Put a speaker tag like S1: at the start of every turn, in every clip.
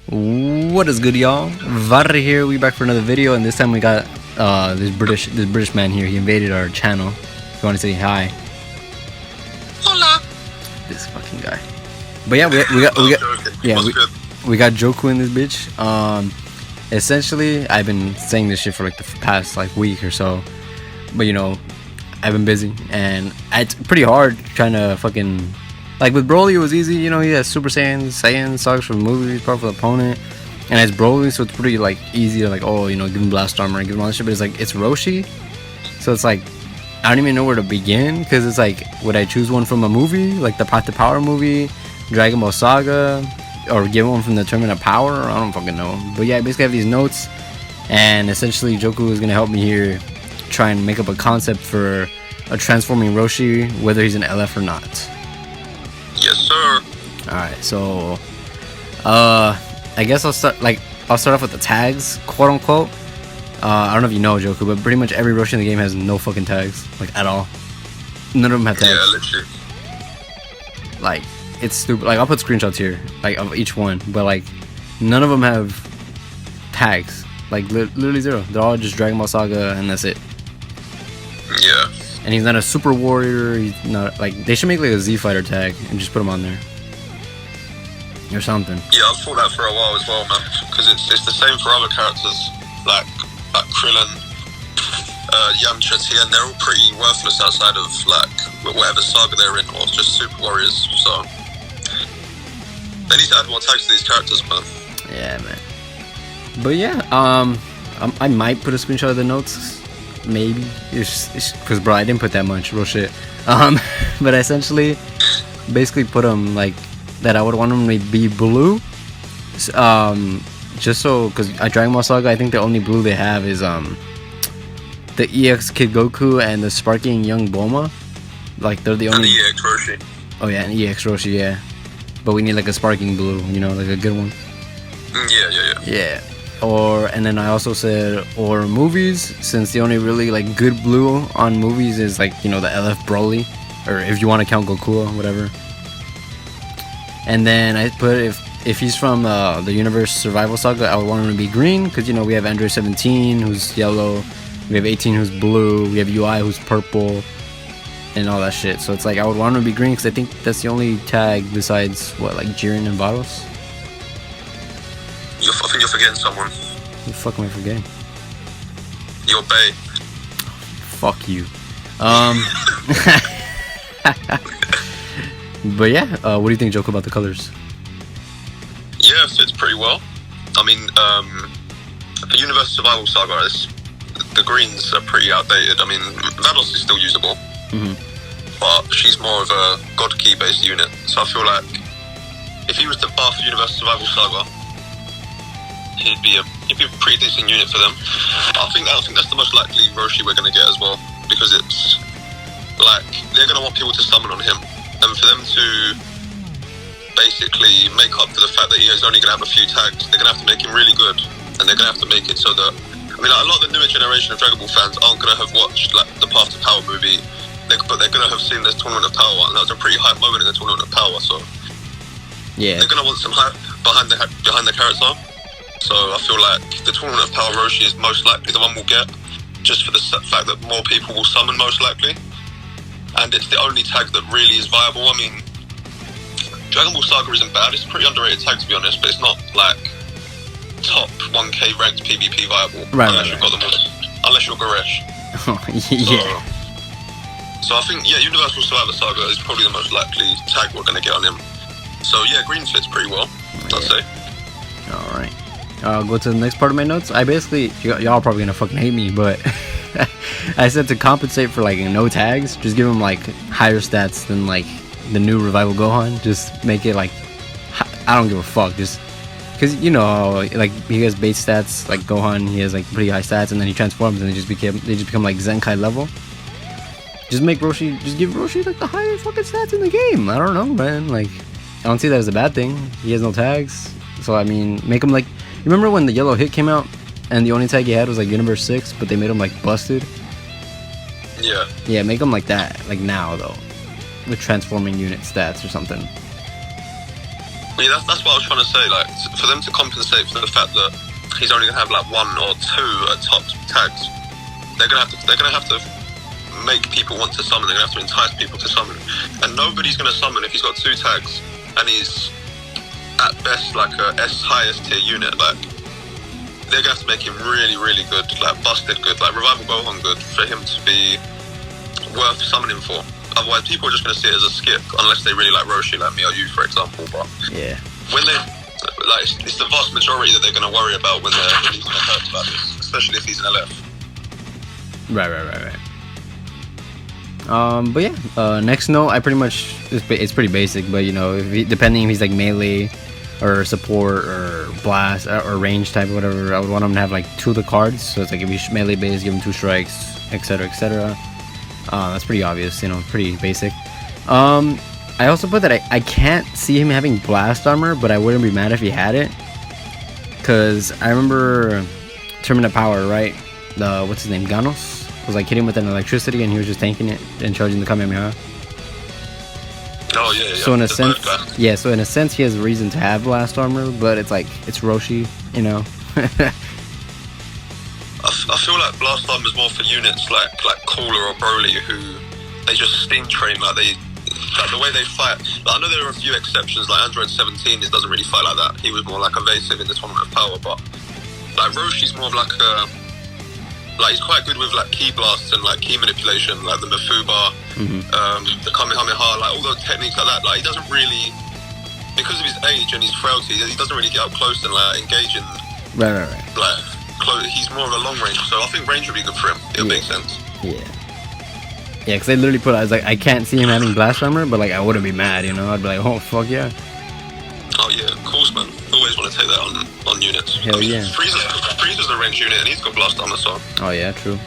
S1: What is good, y'all? Var here. We back for another video, and this time we got this British man here. He invaded our channel. If you want to say hi.
S2: Hola.
S1: This fucking guy. But yeah, we got Ssjoeku in this bitch. Essentially, I've been saying this shit for like the past like week or so, but you know, I've been busy, and it's pretty hard trying to fucking. Like with Broly, it was easy, you know. He has Super Saiyan sucks from movies, powerful opponent, and it's Broly, so it's pretty like easy to like, oh, you know, give him blast armor, give him all that shit. But it's like it's Roshi, so it's like I don't even know where to begin, because it's like, would I choose one from a movie, like the Path to Power movie, Dragon Ball Saga, or give one from the Tournament of Power? I don't fucking know. But yeah, I basically have these notes, and essentially Ssjoeku is gonna help me here, try and make up a concept for a transforming Roshi, whether he's an LF or not.
S2: Yes, sir.
S1: Alright, so I guess I'll start off with the tags, quote unquote. I don't know if you know, Ssjoeku, but pretty much every Roshi in the game has no fucking tags, like at all. None of them have tags.
S2: Yeah, literally.
S1: Like, it's stupid. Like, I'll put screenshots here, like of each one, but like none of them have tags. Like literally zero. They're all just Dragon Ball Saga, and that's it.
S2: Yeah.
S1: And he's not a super warrior. He's not like, they should make like a Z fighter tag and just put him on there or something.
S2: Yeah, I've thought that for a while as well, man. Because it's the same for other characters like Krillin, Yamcha, Tien. They're all pretty worthless outside of like whatever saga they're in, or just super warriors. So they need to add more tags to these characters, man.
S1: Yeah, man. But yeah, I might put a screenshot of the notes. Maybe it's because, bro, I didn't put that much real shit. But essentially, basically put them like that. I would want them to be blue. Just so, because at Dragon Ball Saga, I think the only blue they have is the EX Kid Goku and the sparking young Bulma. Like they're the only.
S2: And the EX Roshi.
S1: Oh yeah, and EX Roshi, yeah. But we need like a sparking blue, you know, like a good one. Yeah. And then I also said, or movies, since the only really like good blue on movies is like, you know, the LF Broly, or if you want to count Goku or whatever. And then I put, if he's from the Universe Survival Saga, I would want him to be green, because, you know, we have Android 17 who's yellow, we have 18 who's blue, we have UI who's purple, and all that shit. So it's like I would want him to be green, because I think that's the only tag besides what, like Jiren and Vados.
S2: I think you're forgetting someone.
S1: Who the fuck am I forgetting?
S2: Your bae.
S1: Fuck you. But yeah, what do you think, Ssjoeku, about the colors?
S2: Yeah, it fits pretty well. I mean, for Universe Survival Saga, the greens are pretty outdated. I mean, Vados is still usable, but she's more of a God Key based unit. So I feel like if he was to buff Universe Survival Saga, he'd be a pretty decent unit for them. I think that's the most likely Roshi we're gonna get as well, because it's like they're gonna want people to summon on him, and for them to basically make up for the fact that he is only gonna have a few tags, they're gonna have to make him really good, and they're gonna have to make it so that, I mean, like, a lot of the newer generation of Dragon Ball fans aren't gonna have watched like the Path to Power movie, but they're gonna have seen this Tournament of Power, and that was a pretty hype moment in the Tournament of Power. So yeah, they're gonna want some hype behind the character. So I feel like the Tournament of Power Roshi is most likely the one we'll get, just for the fact that more people will summon most likely, and it's the only tag that really is viable. I mean, Dragon Ball Saga isn't bad, it's a pretty underrated tag to be honest, but it's not like top 1k ranked PvP viable, unless you've got them all, unless you're Goresh.
S1: Yeah.
S2: So I think, yeah, Universal Survivor Saga is probably the most likely tag we're going to get on him. So yeah, green fits pretty well, I'd say.
S1: Alright. I'll go to the next part of my notes. I basically, y'all are probably gonna fucking hate me, but I said to compensate for like no tags, just give him like higher stats than like the new Revival Gohan. Just make it like, I don't give a fuck, just because, you know, like he has base stats like Gohan, he has like pretty high stats, and then he transforms and they just become like Zenkai level. Just make Roshi, just give Roshi like the higher fucking stats in the game. I don't know, man. Like, I don't see that as a bad thing. He has no tags, so I mean, make him like. Remember when the yellow hit came out and the only tag he had was like Universe 6, but they made him like busted? Yeah, make him like that, like now though, with transforming unit stats or something.
S2: Yeah, that's what I was trying to say. Like, for them to compensate for the fact that he's only gonna have like 1 or 2 at top tags, they're gonna have to make people want to summon. They're gonna have to entice people to summon, and nobody's gonna summon if he's got 2 tags and he's at best like a highest tier unit. Like, they're gonna have to make him really, really good, like busted good, like Revival Gohan good, for him to be worth summoning for. Otherwise, people are just going to see it as a skip, unless they really like Roshi, like me or you, for example. But
S1: yeah,
S2: when they like, it's the vast majority that they're going to worry about when they're really going to hurt about this, especially if he's in LF.
S1: Right. But yeah, next note, I pretty much it's pretty basic, but you know, depending if he's like melee or support or blast or range type or whatever, I would want him to have like 2 of the cards. So it's like if he's melee based, give him 2 strikes, etc., etc. That's pretty obvious, you know, pretty basic. I also put that I can't see him having blast armor, but I wouldn't be mad if he had it, because I remember Terminate Power, right? The what's his name, Ganos, was like hitting with an electricity, and he was just tanking it and charging the Kamehameha.
S2: Oh yeah.
S1: So in a sense, he has a reason to have blast armor, but it's like it's Roshi, you know.
S2: I feel like blast armor is more for units like Cooler or Broly, who they just steam train, like the way they fight. Like, I know there are a few exceptions, like Android 17 doesn't really fight like that. He was more like evasive in the Tournament of Power, but like Roshi's more of like he's quite good with like key blasts and like key manipulation, like the Mafuba, the Kamehameha, like all those techniques like that. Like, he doesn't really, because of his age and his frailty, he doesn't really get up close and like engage in
S1: Right.
S2: like he's more of a long range, so I think range would be good for him. It'll make sense.
S1: Yeah, because they literally put, I was like, I can't see him having blast armor, but like I wouldn't be mad, you know. I'd be like, oh fuck yeah.
S2: Oh yeah, of course, man. Always want to take that on units.
S1: Hell yeah.
S2: Frieza's a range unit and he's got blast armor, so.
S1: Oh yeah, true.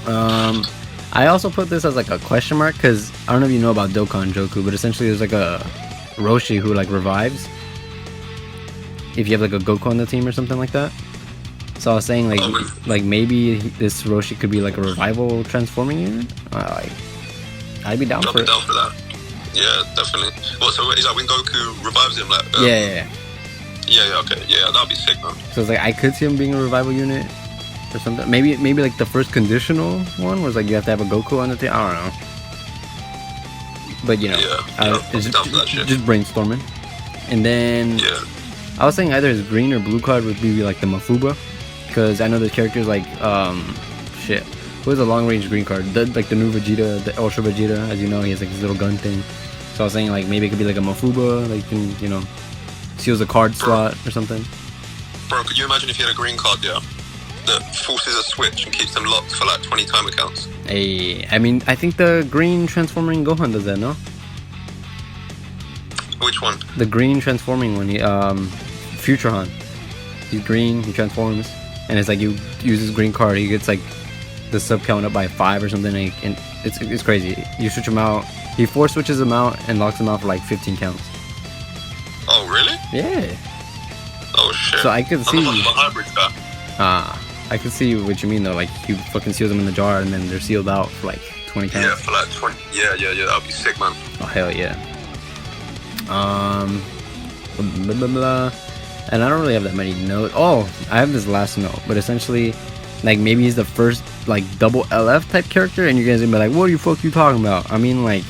S1: I also put this as like a question mark, because I don't know if you know about Dokkan Ssjoeku, but essentially there's like a Roshi who like revives if you have like a Goku on the team or something like that. So I was saying like maybe this Roshi could be like a revival transforming unit. I'd be down for it.
S2: Down for that. Yeah, definitely. What? So is that when Goku revives him? Like
S1: Yeah.
S2: Okay. Yeah, that'd be sick, man.
S1: So it's like I could see him being a revival unit or something. Maybe like the first conditional one was like you have to have a Goku on the team. I don't know. But you know, just brainstorming. And then I was saying either his green or blue card would be like the Mafuba, because I know there's characters like what was the long range green card? Like the new Vegeta, the Ultra Vegeta, as you know, he has like his little gun thing. So I was saying like maybe it could be like a Mafuba, like you know, seals a card slot or something.
S2: Bro, could you imagine if he had a green card, that forces a switch and keeps them locked for like 20 time accounts?
S1: Hey, I mean, I think the green transforming Gohan does that, no?
S2: Which one?
S1: The green transforming one. Future Han. He's green. He transforms, and it's like you use his green card, he gets like the sub count up by 5 or something, and it's crazy. You switch him out. He force switches him out and locks him out for like 15 counts.
S2: Oh really?
S1: Yeah.
S2: Oh shit.
S1: So I could see.
S2: I'm a hybrid guy.
S1: I could see what you mean though. Like you fucking seals them in the jar and then they're sealed out for like 20 counts.
S2: Yeah, for like 20. Yeah. That'd be sick, man.
S1: Oh hell yeah. Blah, blah, blah. And I don't really have that many notes. Oh, I have this last note, but essentially, like maybe he's the first like double LF type character, and you guys gonna be like, "What the fuck you talking about?" I mean, like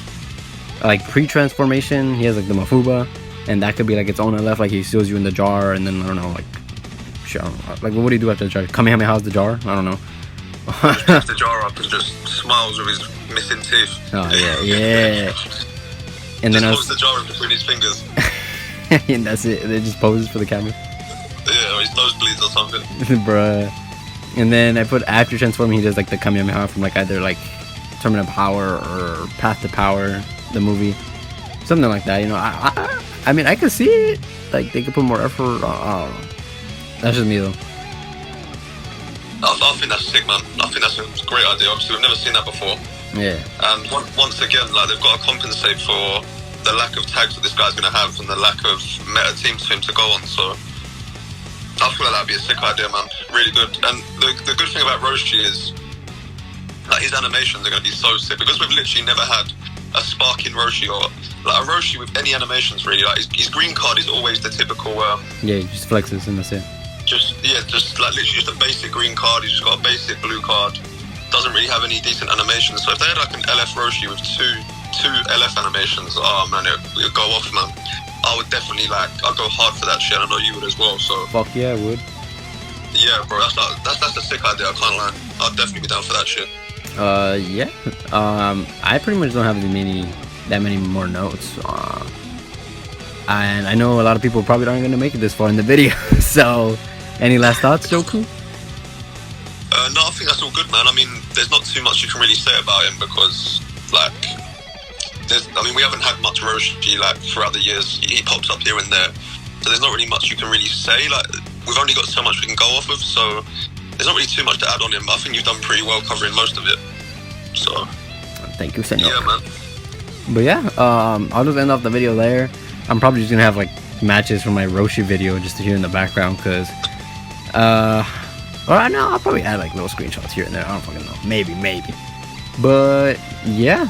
S1: pre-transformation, he has like the Mafuba, and that could be like its own LF. Like he seals you in the jar, and then I don't know, like, shit, I don't know. Like what do you do after the jar? Kamehameha's the jar? I don't know.
S2: Picks the jar up and just smiles with his missing teeth.
S1: Oh yeah. And then
S2: just pulls the jar in between his fingers.
S1: And that's it. It just poses for the camera.
S2: Yeah, or his nose bleeds or something.
S1: Bruh. And then I put after transforming, he does like the Kamehameha from like either like Tournament of Power or Path to Power, the movie, something like that. You know, I mean, I could see it. Like they could put more effort. I don't know. That's just me though.
S2: I think that's sick, man. I think that's a great idea. Obviously, we've never seen that before.
S1: Yeah.
S2: And once again, like they've got to compensate for the lack of tags that this guy's going to have and the lack of meta teams for him to go on. So I feel like that'd be a sick idea, man. Really good. And the good thing about Roshi is like his animations are going to be so sick, because we've literally never had a sparking Roshi or like a Roshi with any animations really. Like his green card is always the typical.
S1: Yeah, he just flexes and that's it.
S2: Just like literally just a basic green card. He's just got a basic blue card. Doesn't really have any decent animations. So if they had like an LF Roshi with two LF animations, oh man, it would go off, man. I would definitely I'd go hard for that shit. I know you would as well. So
S1: fuck yeah, I would.
S2: Yeah, bro, that's a sick idea. I can't lie. I'd definitely be down for that shit.
S1: Yeah. I pretty much don't have that many more notes. And I know a lot of people probably aren't gonna make it this far in the video. So, any last thoughts, Ssjoeku?
S2: No, I think that's all good, man. I mean, there's not too much you can really say about him because, we haven't had much Roshi throughout the years. He pops up here and there, so there's not really much you can really say. We've only got so much we can go off of, so there's not really too much to add on him. But I think you've done pretty well covering most of it. So,
S1: thank you, senor.
S2: Yeah, man.
S1: But yeah, I'll just end off the video there. I'm probably just gonna have matches from my Roshi video just to hear in the background, cause or no, I'll probably add little screenshots here and there. I don't fucking know. Maybe. But yeah,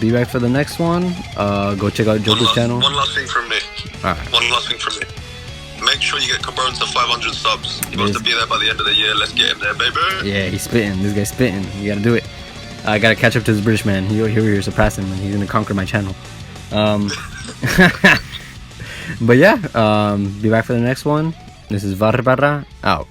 S1: be back for the next one. Go check out Ssjoeku's channel.
S2: One last thing from me.
S1: Alright.
S2: One last thing from me. Make sure you get Cabron to 500 subs. He wants to be there by the end of the year. Let's get him there, baby.
S1: Yeah, he's spitting. This guy's spitting. You gotta do it. I gotta catch up to this British man. He'll surpass him, and he's gonna conquer my channel. But yeah, be back for the next one. This is Barbara out.